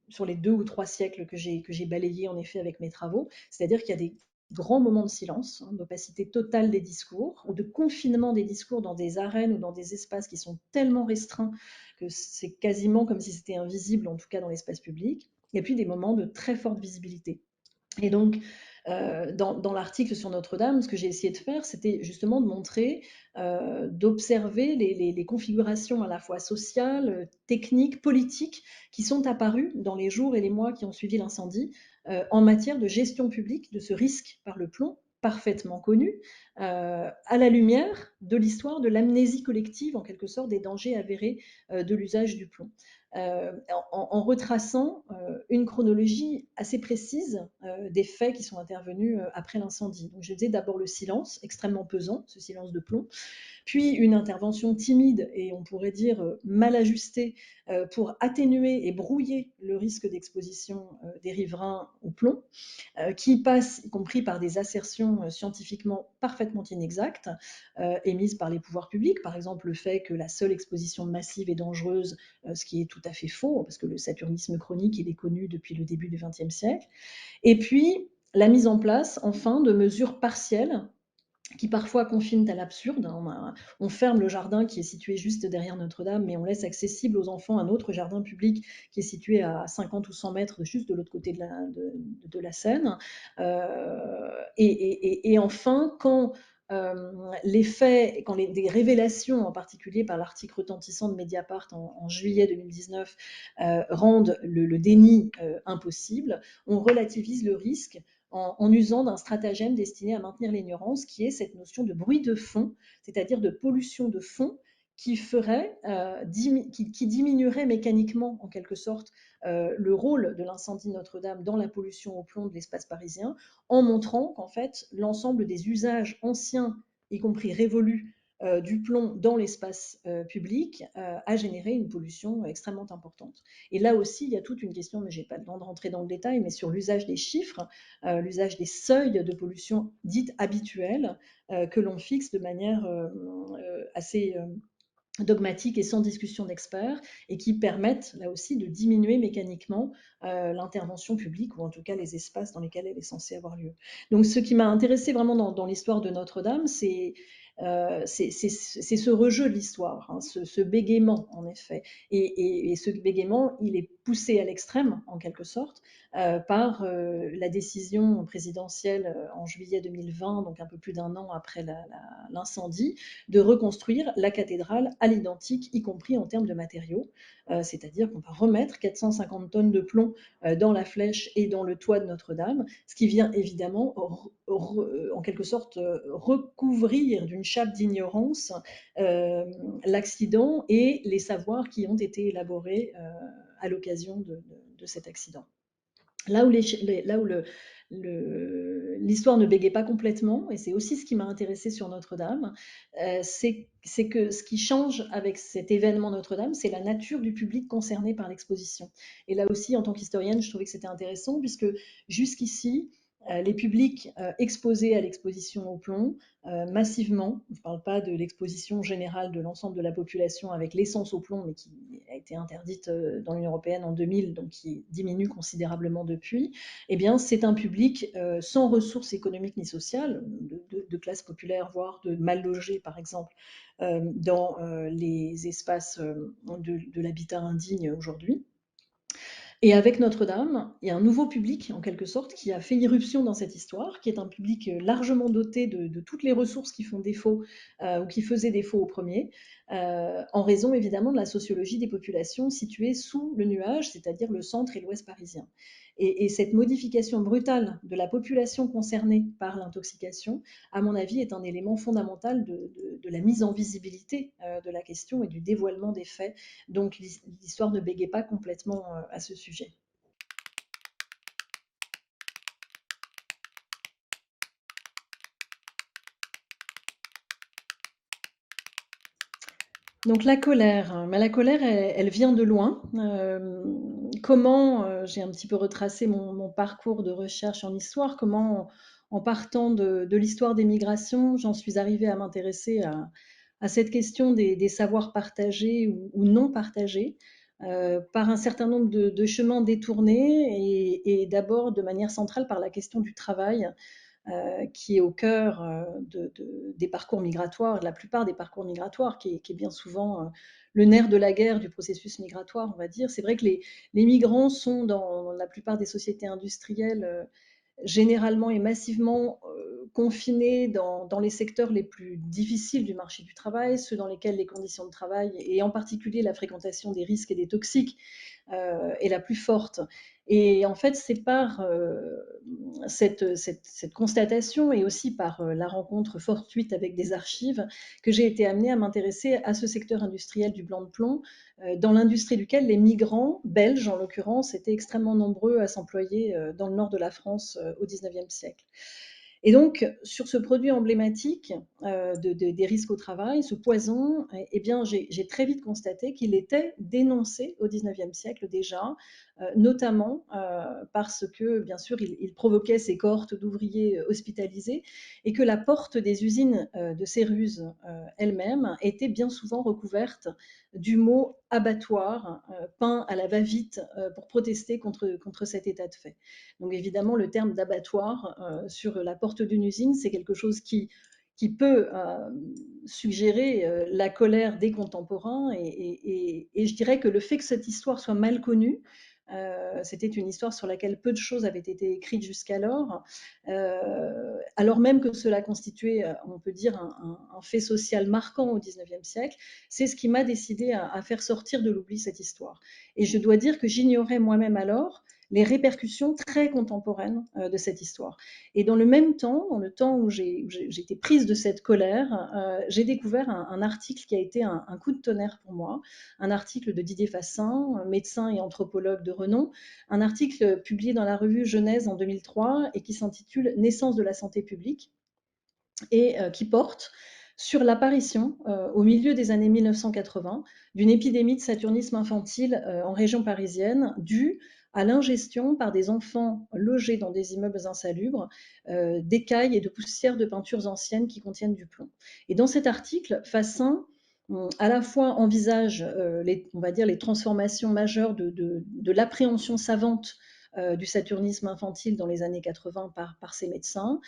sur les 2 ou 3 siècles que j'ai balayés en effet avec mes travaux. C'est-à-dire qu'il y a des grands moments de silence, hein, d'opacité totale des discours, ou de confinement des discours dans des arènes ou dans des espaces qui sont tellement restreints que c'est quasiment comme si c'était invisible, en tout cas dans l'espace public, et puis des moments de très forte visibilité. Et donc, dans l'article sur Notre-Dame, ce que j'ai essayé de faire, c'était justement de montrer, d'observer les configurations à la fois sociales, techniques, politiques, qui sont apparues dans les jours et les mois qui ont suivi l'incendie, en matière de gestion publique de ce risque par le plomb, parfaitement connu, à la lumière de l'histoire de l'amnésie collective, en quelque sorte, des dangers avérés de l'usage du plomb. En retraçant une chronologie assez précise des faits qui sont intervenus après l'incendie. Donc je disais d'abord le silence, extrêmement pesant, ce silence de plomb, puis une intervention timide et on pourrait dire mal ajustée pour atténuer et brouiller le risque d'exposition des riverains au plomb, qui passe y compris par des assertions scientifiquement parfaitement inexactes émises par les pouvoirs publics, par exemple le fait que la seule exposition massive est dangereuse, ce qui est tout à fait faux, parce que le saturnisme chronique, il est connu depuis le début du XXe siècle. Et puis, la mise en place, enfin, de mesures partielles qui parfois confinent à l'absurde. On ferme le jardin qui est situé juste derrière Notre-Dame, mais on laisse accessible aux enfants un autre jardin public qui est situé à 50 ou 100 mètres juste de l'autre côté de la Seine. Et enfin, quand les faits, quand des révélations, en particulier par l'article retentissant de Mediapart en juillet 2019, rendent le déni impossible, on relativise le risque en usant d'un stratagème destiné à maintenir l'ignorance, qui est cette notion de bruit de fond, c'est-à-dire de pollution de fond qui diminuerait mécaniquement, en quelque sorte, le rôle de l'incendie de Notre-Dame dans la pollution au plomb de l'espace parisien, en montrant qu'en fait, l'ensemble des usages anciens, y compris révolus, du plomb dans l'espace public a généré une pollution extrêmement importante. Et là aussi, il y a toute une question, mais je n'ai pas le temps de rentrer dans le détail, mais sur l'usage des chiffres, l'usage des seuils de pollution dite habituelle que l'on fixe de manière assez dogmatiques et sans discussion d'experts, et qui permettent là aussi de diminuer mécaniquement l'intervention publique, ou en tout cas les espaces dans lesquels elle est censée avoir lieu. Donc ce qui m'a intéressé vraiment dans l'histoire de Notre-Dame, c'est ce rejeu de l'histoire, hein, ce bégaiement en effet. Et ce bégaiement, il est poussé à l'extrême, en quelque sorte, par la décision présidentielle en juillet 2020, donc un peu plus d'un an après l'incendie, de reconstruire la cathédrale à l'identique, y compris en termes de matériaux. C'est-à-dire qu'on va remettre 450 tonnes de plomb dans la flèche et dans le toit de Notre-Dame, ce qui vient évidemment en quelque sorte recouvrir d'une chape d'ignorance l'accident et les savoirs qui ont été élaborés à l'occasion de cet accident. Là où l'histoire ne bégait pas complètement, et c'est aussi ce qui m'a intéressé sur Notre-Dame, c'est que ce qui change avec cet événement Notre-Dame, c'est la nature du public concerné par l'exposition. Et là aussi, en tant qu'historienne, je trouvais que c'était intéressant, puisque jusqu'ici, les publics exposés à l'exposition au plomb, massivement, je ne parle pas de l'exposition générale de l'ensemble de la population avec l'essence au plomb, mais qui a été interdite dans l'Union européenne en 2000, donc qui diminue considérablement depuis, eh bien, c'est un public sans ressources économiques ni sociales, de classe populaire, voire de mal logés, par exemple, dans les espaces de l'habitat indigne aujourd'hui. Et avec Notre-Dame, il y a un nouveau public, en quelque sorte, qui a fait irruption dans cette histoire, qui est un public largement doté de toutes les ressources qui font défaut ou qui faisaient défaut au premier, en raison évidemment de la sociologie des populations situées sous le nuage, c'est-à-dire le centre et l'ouest parisien. Et cette modification brutale de la population concernée par l'intoxication, à mon avis, est un élément fondamental de la mise en visibilité de la question et du dévoilement des faits. Donc l'histoire ne bégait pas complètement à ce sujet. Donc la colère, mais la colère, elle vient de loin. Comment, j'ai un petit peu retracé mon parcours de recherche en histoire, comment en partant de l'histoire des migrations, j'en suis arrivée à m'intéresser à cette question des savoirs partagés ou non partagés, par un certain nombre de chemins détournés et d'abord de manière centrale par la question du travail, qui est au cœur des parcours migratoires, de la plupart des parcours migratoires, qui est bien souvent le nerf de la guerre du processus migratoire, on va dire. C'est vrai que les migrants sont dans la plupart des sociétés industrielles généralement et massivement confinés dans les secteurs les plus difficiles du marché du travail, ceux dans lesquels les conditions de travail, et en particulier la fréquentation des risques et des toxiques, est la plus forte. Et en fait, c'est par cette constatation et aussi par la rencontre fortuite avec des archives que j'ai été amenée à m'intéresser à ce secteur industriel du blanc de plomb, dans l'industrie duquel les migrants, belges en l'occurrence, étaient extrêmement nombreux à s'employer dans le nord de la France au XIXe siècle. Et donc, sur ce produit emblématique des risques au travail, ce poison, eh bien, j'ai très vite constaté qu'il était dénoncé au XIXe siècle déjà, notamment parce que, bien sûr, il provoquait ces cohortes d'ouvriers hospitalisés et que la porte des usines de Céruse elle-même était bien souvent recouverte du mot abattoir, peint à la va-vite pour protester contre cet état de fait. Donc évidemment, le terme d'abattoir sur la porte d'une usine, c'est quelque chose qui peut suggérer la colère des contemporains. Et je dirais que le fait que cette histoire soit mal connue, c'était une histoire sur laquelle peu de choses avaient été écrites jusqu'alors, alors même que cela constituait, on peut dire, un fait social marquant au XIXe siècle. C'est ce qui m'a décidé à faire sortir de l'oubli cette histoire. Et je dois dire que j'ignorais moi-même alors les répercussions très contemporaines de cette histoire. Et dans le même temps, dans le temps où j'étais prise de cette colère, j'ai découvert un article qui a été un coup de tonnerre pour moi, un article de Didier Fassin, médecin et anthropologue de renom, un article publié dans la revue Genèse en 2003 et qui s'intitule Naissance de la santé publique et qui porte sur l'apparition, au milieu des années 1980, d'une épidémie de saturnisme infantile en région parisienne, due à l'ingestion par des enfants logés dans des immeubles insalubres d'écailles et de poussières de peintures anciennes qui contiennent du plomb. Et dans cet article, Fassin à la fois envisage on va dire les transformations majeures de l'appréhension savante du saturnisme infantile dans les années 80 par ces médecins,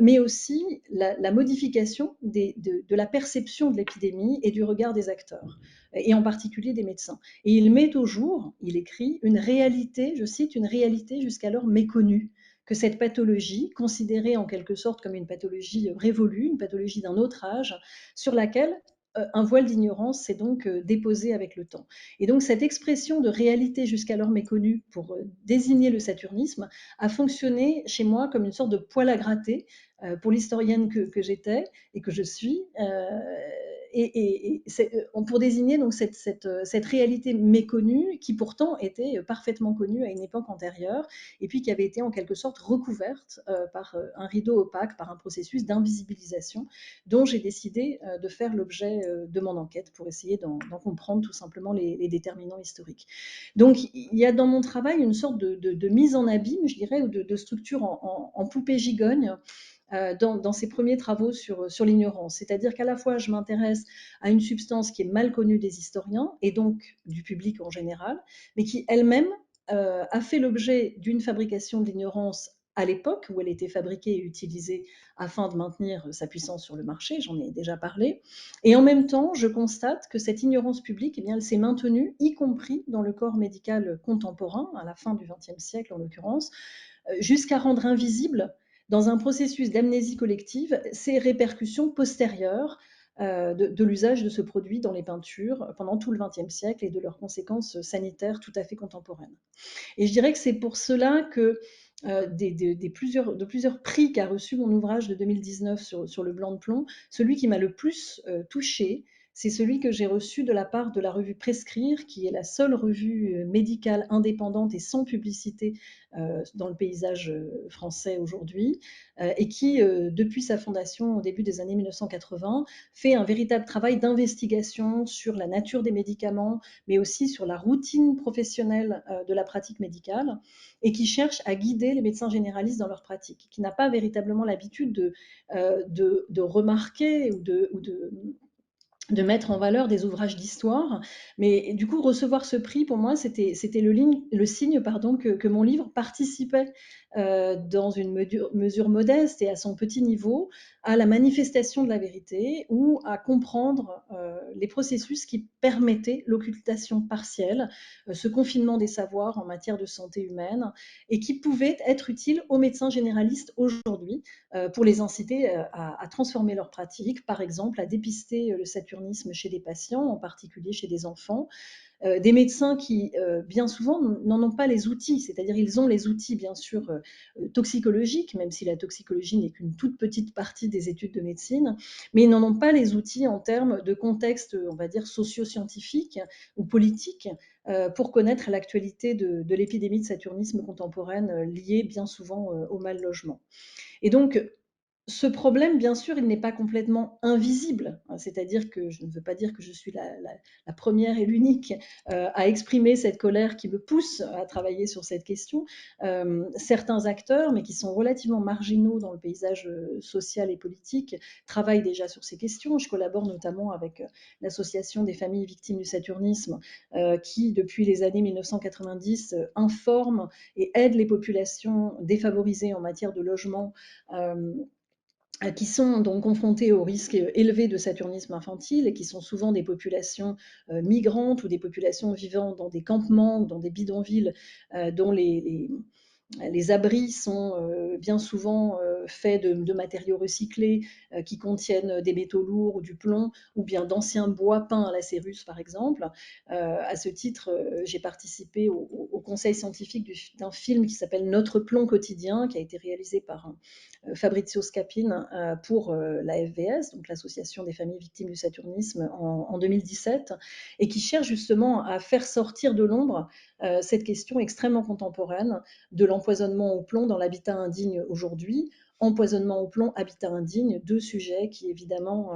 mais aussi la modification de la perception de l'épidémie et du regard des acteurs, et en particulier des médecins. Et il met au jour, il écrit, une réalité, je cite, une réalité jusqu'alors méconnue, que cette pathologie, considérée en quelque sorte comme une pathologie révolue, une pathologie d'un autre âge, sur laquelle un voile d'ignorance s'est donc déposé avec le temps. Et donc cette expression de réalité jusqu'alors méconnue pour désigner le saturnisme a fonctionné chez moi comme une sorte de poil à gratter pour l'historienne que j'étais et que je suis. Pour désigner donc cette réalité méconnue qui pourtant était parfaitement connue à une époque antérieure et puis qui avait été en quelque sorte recouverte par un rideau opaque, par un processus d'invisibilisation dont j'ai décidé de faire l'objet de mon enquête pour essayer d'en comprendre tout simplement les déterminants historiques. Donc il y a dans mon travail une sorte de mise en abîme, je dirais, ou de structure en poupée gigogne dans ces premiers travaux sur l'ignorance. C'est-à-dire qu'à la fois, je m'intéresse à une substance qui est mal connue des historiens et donc du public en général, mais qui elle-même a fait l'objet d'une fabrication de l'ignorance à l'époque où elle était fabriquée et utilisée afin de maintenir sa puissance sur le marché, j'en ai déjà parlé. Et en même temps, je constate que cette ignorance publique, eh bien, elle s'est maintenue, y compris dans le corps médical contemporain, à la fin du XXe siècle en l'occurrence, jusqu'à rendre invisible dans un processus d'amnésie collective ces répercussions postérieures de l'usage de ce produit dans les peintures pendant tout le XXe siècle et de leurs conséquences sanitaires tout à fait contemporaines. Et je dirais que c'est pour cela que de plusieurs prix qu'a reçu mon ouvrage de 2019 sur le blanc de plomb, celui qui m'a le plus touchée, c'est celui que j'ai reçu de la part de la revue Prescrire, qui est la seule revue médicale indépendante et sans publicité dans le paysage français aujourd'hui, et qui, depuis sa fondation au début des années 1980, fait un véritable travail d'investigation sur la nature des médicaments, mais aussi sur la routine professionnelle de la pratique médicale, et qui cherche à guider les médecins généralistes dans leur pratique, qui n'a pas véritablement l'habitude de remarquer ou de mettre en valeur des ouvrages d'histoire. Mais du coup, recevoir ce prix, pour moi, c'était le signe pardon, que mon livre participait dans une mesure modeste et à son petit niveau à la manifestation de la vérité ou à comprendre les processus qui permettaient l'occultation partielle, ce confinement des savoirs en matière de santé humaine et qui pouvaient être utiles aux médecins généralistes aujourd'hui pour les inciter à transformer leurs pratiques, par exemple à dépister le saturnisme saturnisme chez des patients, en particulier chez des enfants. Des médecins qui, bien souvent, n'en ont pas les outils, c'est-à-dire ils ont les outils, bien sûr, toxicologiques, même si la toxicologie n'est qu'une toute petite partie des études de médecine, mais ils n'en ont pas les outils en termes de contexte, on va dire, socio-scientifique ou politique, pour connaître l'actualité de l'épidémie de saturnisme contemporaine, liée bien souvent au mal logement. Et donc, ce problème, bien sûr, il n'est pas complètement invisible, hein, c'est-à-dire que je ne veux pas dire que je suis la première et l'unique à exprimer cette colère qui me pousse à travailler sur cette question. Certains acteurs, mais qui sont relativement marginaux dans le paysage social et politique, travaillent déjà sur ces questions. Je collabore notamment avec l'association des familles victimes du saturnisme, qui, depuis les années 1990, informe et aide les populations défavorisées en matière de logement, qui sont donc confrontés au risque élevé de saturnisme infantile et qui sont souvent des populations migrantes ou des populations vivant dans des campements ou dans des bidonvilles dont les abris sont bien souvent faits de matériaux recyclés qui contiennent des métaux lourds ou du plomb, ou bien d'anciens bois peints à la céruse, par exemple. À ce titre, j'ai participé au conseil scientifique d'un film qui s'appelle Notre plomb quotidien, qui a été réalisé par Fabrizio Scapin pour la FVS, donc l'Association des familles victimes du saturnisme, en 2017, et qui cherche justement à faire sortir de l'ombre cette question extrêmement contemporaine de l'empoisonnement au plomb dans l'habitat indigne aujourd'hui. Empoisonnement au plomb, habitat indigne, deux sujets qui évidemment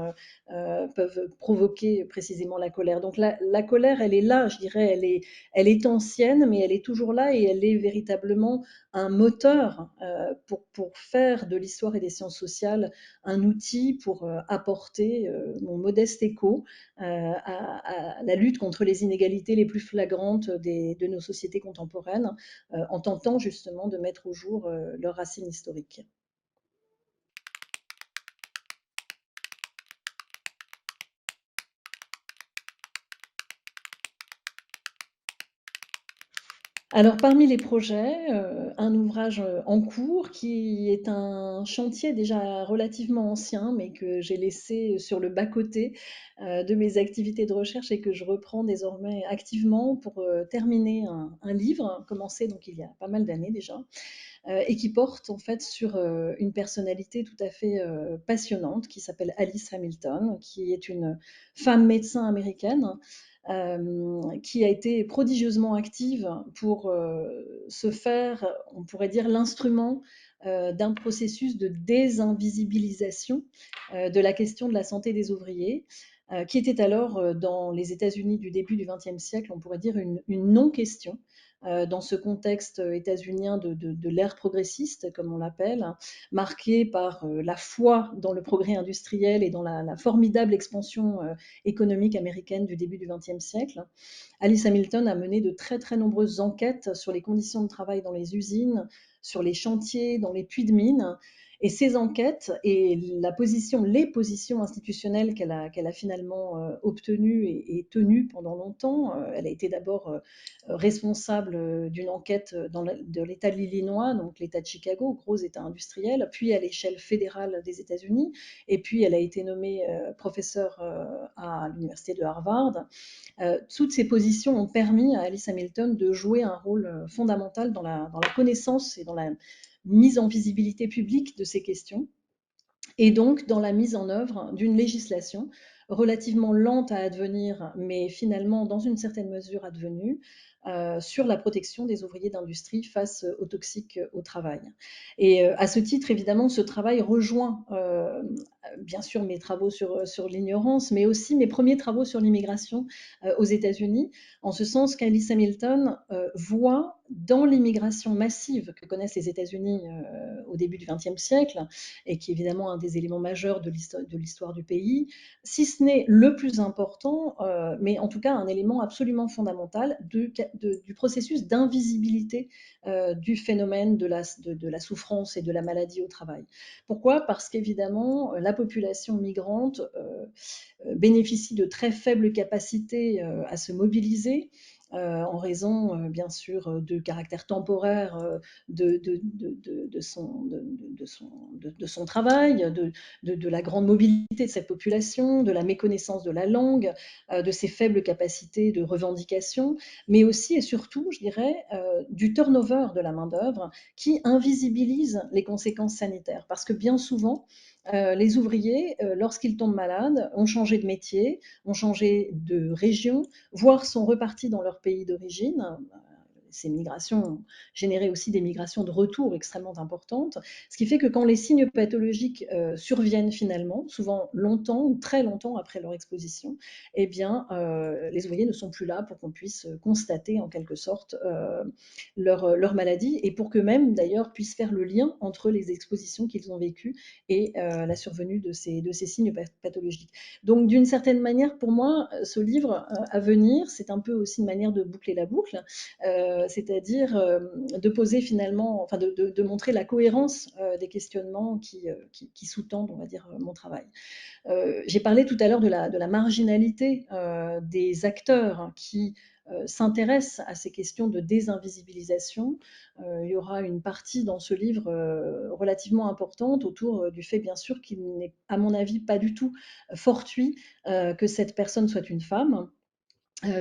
peuvent provoquer précisément la colère. Donc la colère, elle est là, je dirais, elle est ancienne, mais elle est toujours là et elle est véritablement un moteur pour faire de l'histoire et des sciences sociales un outil pour apporter mon modeste écho à la lutte contre les inégalités les plus flagrantes de nos sociétés contemporaines, en tentant justement de mettre au jour leurs racines historiques. Alors parmi les projets, un ouvrage, en cours qui est un chantier déjà relativement ancien, mais que j'ai laissé sur le bas-côté, de mes activités de recherche et que je reprends désormais activement pour, terminer un livre commencé donc il y a pas mal d'années déjà, et qui porte en fait sur une personnalité tout à fait passionnante qui s'appelle Alice Hamilton, qui est une femme médecin américaine qui a été prodigieusement active pour se faire, on pourrait dire, l'instrument d'un processus de désinvisibilisation de la question de la santé des ouvriers, qui était alors dans les États-Unis du début du XXe siècle, on pourrait dire une non-question dans ce contexte états-unien de l'ère progressiste, comme on l'appelle, marqué par la foi dans le progrès industriel et dans la formidable expansion économique américaine du début du XXe siècle. Alice Hamilton a mené de très très nombreuses enquêtes sur les conditions de travail dans les usines, sur les chantiers, dans les puits de mines. Et ces enquêtes et les positions institutionnelles qu'elle a finalement obtenues et tenues pendant longtemps. Elle a été d'abord responsable d'une enquête de l'État de l'Illinois, donc l'État de Chicago, gros État industriel, puis à l'échelle fédérale des États-Unis, et puis elle a été nommée professeure à l'université de Harvard. Toutes ces positions ont permis à Alice Hamilton de jouer un rôle fondamental dans la connaissance et dans la mise en visibilité publique de ces questions, et donc dans la mise en œuvre d'une législation relativement lente à advenir, mais finalement dans une certaine mesure advenue, sur la protection des ouvriers d'industrie face aux toxiques au travail. Et à ce titre, évidemment, ce travail rejoint bien sûr mes travaux sur l'ignorance, mais aussi mes premiers travaux sur l'immigration aux États-Unis, en ce sens qu'Alice Hamilton voit dans l'immigration massive que connaissent les États-Unis au début du XXe siècle, et qui est évidemment un des éléments majeurs de l'histoire du pays, si ce n'est le plus important, mais en tout cas un élément absolument fondamental du processus d'invisibilité du phénomène de la souffrance et de la maladie au travail. Pourquoi? Parce qu'évidemment, la population migrante bénéficie de très faibles capacités à se mobiliser, en raison, bien sûr, de caractère temporaire de son travail, de la grande mobilité de cette population, de la méconnaissance de la langue, de ses faibles capacités de revendication, mais aussi et surtout, je dirais, du turnover de la main-d'œuvre qui invisibilise les conséquences sanitaires. Parce que bien souvent, les ouvriers, lorsqu'ils tombent malades, ont changé de métier, ont changé de région, voire sont repartis dans leur pays d'origine. Ces migrations ont généré aussi des migrations de retour extrêmement importantes, ce qui fait que quand les signes pathologiques surviennent finalement, souvent longtemps ou très longtemps après leur exposition, eh bien, les ouvriers ne sont plus là pour qu'on puisse constater en quelque sorte leur maladie et pour qu'eux-mêmes d'ailleurs puissent faire le lien entre les expositions qu'ils ont vécues et la survenue de ces signes pathologiques. Donc d'une certaine manière, pour moi, ce livre à venir, c'est un peu aussi une manière de boucler la boucle, c'est-à-dire de poser finalement, enfin de montrer la cohérence des questionnements qui sous-tendent, on va dire, mon travail. J'ai parlé tout à l'heure de la marginalité des acteurs qui s'intéressent à ces questions de désinvisibilisation. Il y aura une partie dans ce livre relativement importante autour du fait, bien sûr, qu'il n'est, à mon avis, pas du tout fortuit que cette personne soit une femme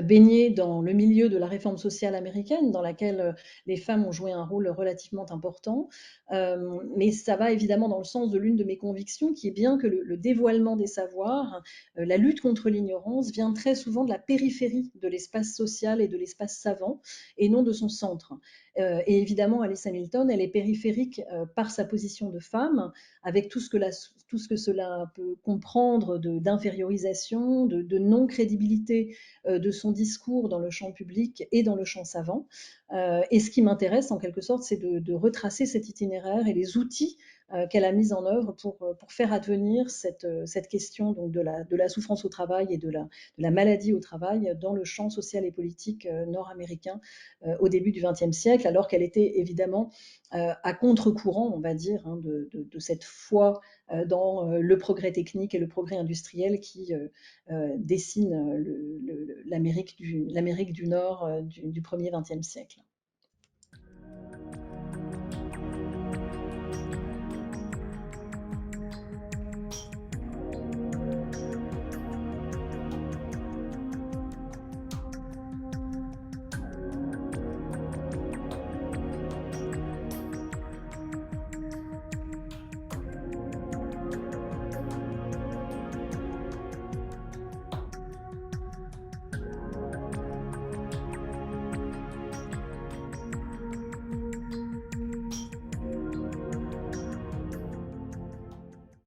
baignée dans le milieu de la réforme sociale américaine, dans laquelle les femmes ont joué un rôle relativement important. Mais ça va évidemment dans le sens de l'une de mes convictions, qui est bien que le dévoilement des savoirs, la lutte contre l'ignorance, vient très souvent de la périphérie de l'espace social et de l'espace savant, et non de son centre. Et évidemment, Alice Hamilton, elle est périphérique par sa position de femme, avec tout ce que cela peut comprendre d'infériorisation, de non-crédibilité de son discours dans le champ public et dans le champ savant. Et ce qui m'intéresse, en quelque sorte, c'est de retracer cet itinéraire et les outils qu'elle a mis en œuvre pour faire advenir cette question donc de la souffrance au travail et de la maladie au travail dans le champ social et politique nord-américain au début du XXe siècle, alors qu'elle était évidemment à contre-courant, on va dire, hein, de cette foi dans le progrès technique et le progrès industriel qui dessine l'Amérique du Nord du premier XXe siècle.